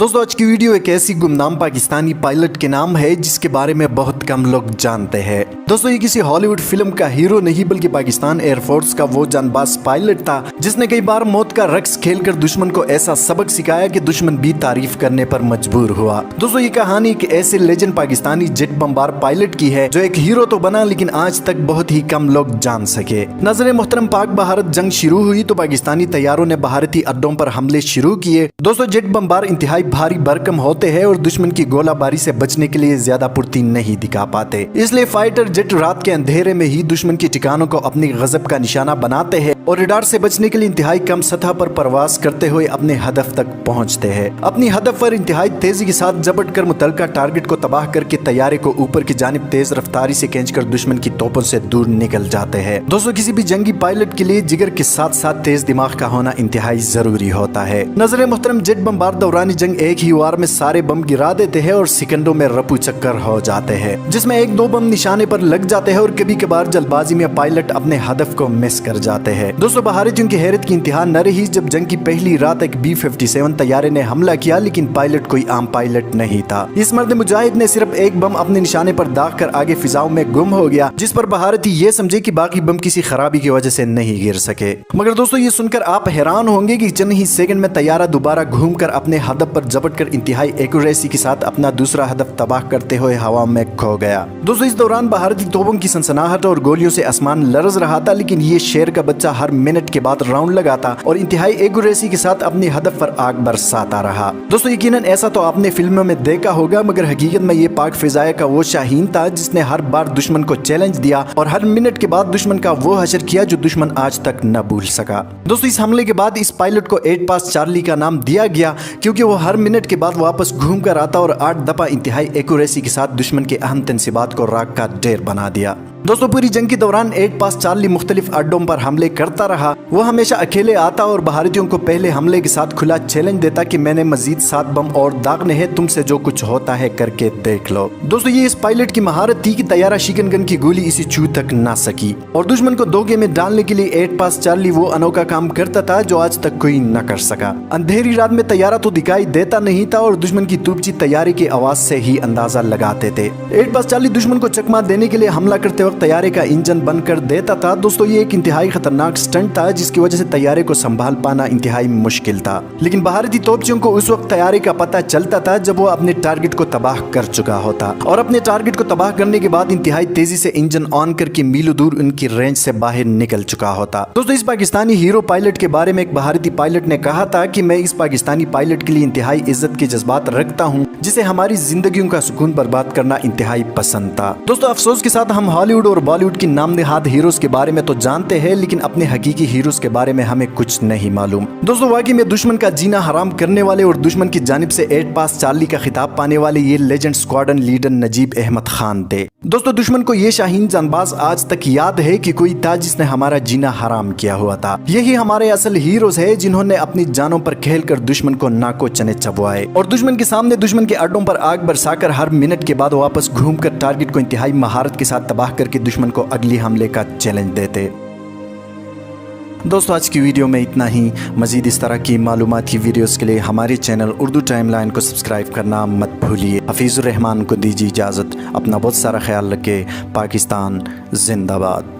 दोस्तों आज की वीडियो एक ऐसी गुमनाम पाकिस्तानी पायलट के नाम है जिसके बारे में बहुत कम लोग जानते हैं। दोस्तों ये किसी हॉलीवुड फिल्म का हीरो नहीं बल्कि पाकिस्तान एयरफोर्स का वो जानबाज पायलट था जिसने कई बार मौत का रक्स खेलकर दुश्मन को ऐसा सबक सिखाया कि दुश्मन भी तारीफ करने पर मजबूर हुआ। दोस्तों ये कहानी एक ऐसे legend Pakistani jet bomber pilot की है जो एक हीरो तो बना लेकिन आज तक बहुत ही कम लोग जान सके। नजर मोहतरम पाक भारत जंग शुरू हुई तो पाकिस्तानी तैयारों ने भारतीय अड्डों पर हमले शुरू किए। दोस्तों जेट बमबार इंतहाई भारी भरकम होते हैं और दुश्मन की गोलाबारी से बचने के लिए ज्यादा फुर्ती नहीं दिखा पाते, इसलिए फाइटर जेट रात के अंधेरे में ही दुश्मन के ठिकानों को अपनी गजब का निशाना बनाते हैं और रडार से बचने के लिए इंतहाई कम सतह पर परवास करते हुए अपने हदफ तक पहुंचते हैं। अपनी हदफ पर इंतहाई तेजी के साथ झपट कर मुतलका टारगेट को तबाह करके तैयारे को ऊपर की जानिब तेज रफ्तारी से खींचकर दुश्मन की तोपों से दूर निकल जाते हैं। दोस्तों किसी भी जंगी पायलट के लिए जिगर के साथ साथ तेज दिमाग का होना इंतहाई जरूरी होता है। नजर मोहतरम जेट बमबार दौरान जंग एक ही वार में सारे बम गिरा देते हैं और सेकंडों में रफू चक्कर हो जाते हैं, जिसमें एक दो बम निशाने पर लग जाते हैं और कभी कभार जल्दबाजी में पायलट अपने हदफ को मिस कर जाते हैं। दोस्तों भारतीयों की हैरत की इंतहा न रही जब जंग की पहली रात एक B-57 तैयारे ने हमला किया, लेकिन पायलट कोई आम पायलट नहीं था। इस मर्द मुजाहिद ने सिर्फ एक बम अपने निशाने पर दाग कर आगे फिजाओं में गुम हो गया, जिस पर भारती ये समझे कि बाकी बम किसी खराबी की वजह से नहीं गिर सके। मगर दोस्तों ये सुनकर आप हैरान होंगे कि चंद ही सेकंड में तैयारा दोबारा घूमकर अपने हदफ पर झपट कर इंतहाई एक्यूरेसी के साथ अपना दूसरा हदफ तबाह करते हुए हवा में खो गया। दोस्तों इस दौरान भारतीय तोपों की सनसनाहट और गोलियों से आसमान लरज रहा था, लेकिन ये शेर का बच्चा हर मिनट के बाद राउंड लगाता और इंतहाई एक्यूरेसी के साथ अपने हदफ पर आग बरसाता रहा। दोस्तों यकीनन ऐसा तो आपने फिल्मों में देखा होगा, मगर हकीकत में ये पाक फिजाया का वो शाहीन था जिसने हर बार दुश्मन को चैलेंज दिया और हर मिनट के बाद दुश्मन का वो हशर किया जो दुश्मन आज तक न भूल सका। दोस्तों इस हमले के बाद इस पायलट को 8 पास चार्ली का नाम दिया गया, क्योंकि वो हर मिनट के बाद वापस घूम कर आता और 8 दफा इंतहाई एक्यूरेसी के साथ दुश्मन के अहम तनसीबात को राख का ढेर बना दिया। दोस्तों पूरी जंग के दौरान 8 पास चार्ली मुख्तलिफ अड्डों पर हमले करता रहा। वो हमेशा अकेले आता और भारतीयों को पहले हमले के साथ खुला चैलेंज देता कि मैंने मजीद 7 बम और दागने हैं, तुमसे जो कुछ होता है करके देख लो। दोस्तों ये इस पायलट की महारत थी कि तैयारा शिकन गन की गोली इसे छू तक ना सकी और दुश्मन को धोखे में डालने के लिए 8 पास चार्ली वो अनोखा काम करता था जो आज तक कोई न कर सका। अंधेरी रात में तैयारा तो दिखाई देता नहीं था और दुश्मन की तूपची तैयारी की आवाज से ही अंदाजा लगाते थे। 8 पास चार्ली दुश्मन को चकमा देने के लिए हमला करते तैयारे का इंजन बंद कर देता था। दोस्तों ये एक इंतहाई खतरनाक स्टंट था जिसकी वजह से तैयारे को संभाल पाना इंतहाई मुश्किल था, लेकिन भारतीय तोपचियों को उस वक्त तैयारे का पता चलता था जब वो अपने टारगेट को तबाह कर चुका होता और अपने टारगेट को तबाह करने के बाद इंतहाई तेजी से इंजन ऑन करके मीलों दूर उनकी रेंज से बाहर निकल चुका होता। दोस्तों इस पाकिस्तानी हीरो पायलट के बारे में एक भारतीय पायलट ने कहा था कि मैं इस पाकिस्तानी पायलट के लिए इंतहाई इज्जत के जज्बात रखता हूँ जिसे हमारी जिंदगियों का सुकून बर्बाद करना इंतहाई पसंद था। दोस्तों अफसोस के साथ हम हॉलीवुड और बॉलीवुड की नाम नहाद हीरोज के बारे में तो जानते हैं, लेकिन अपने हकीकी हीरोज के बारे में हमें कुछ नहीं मालूम। दोस्तों वाकई में दुश्मन का जीना हराम करने वाले और दुश्मन की जानिब से 8 पास चार्ली का खिताब पाने वाले ये legend squadron leader Najeeb Ahmed Khan थे। दोस्तों दुश्मन को ये शाहीन जानबाज आज तक याद है कि कोई था जिसने हमारा जीना हराम किया हुआ था। यही हमारे असल हीरोज है जिन्होंने अपनी जानों पर खेल कर दुश्मन को नाको चने चबवाए और दुश्मन के सामने दुश्मन के अड्डों पर आग बरसाकर हर मिनट के बाद वापस घूमकर टारगेट को इंतहाई महारत के साथ तबाह करके दुश्मन को अगली हमले का चैलेंज देते। दोस्तों आज की वीडियो में इतना ही। मजीद इस तरह की मालूमाती वीडियोस के लिए हमारे चैनल उर्दू टाइमलाइन को सब्सक्राइब करना मत भूलिए। हफीजुर रहमान को दीजिए इजाज़त। अपना बहुत सारा ख्याल रखें। पाकिस्तान जिंदाबाद।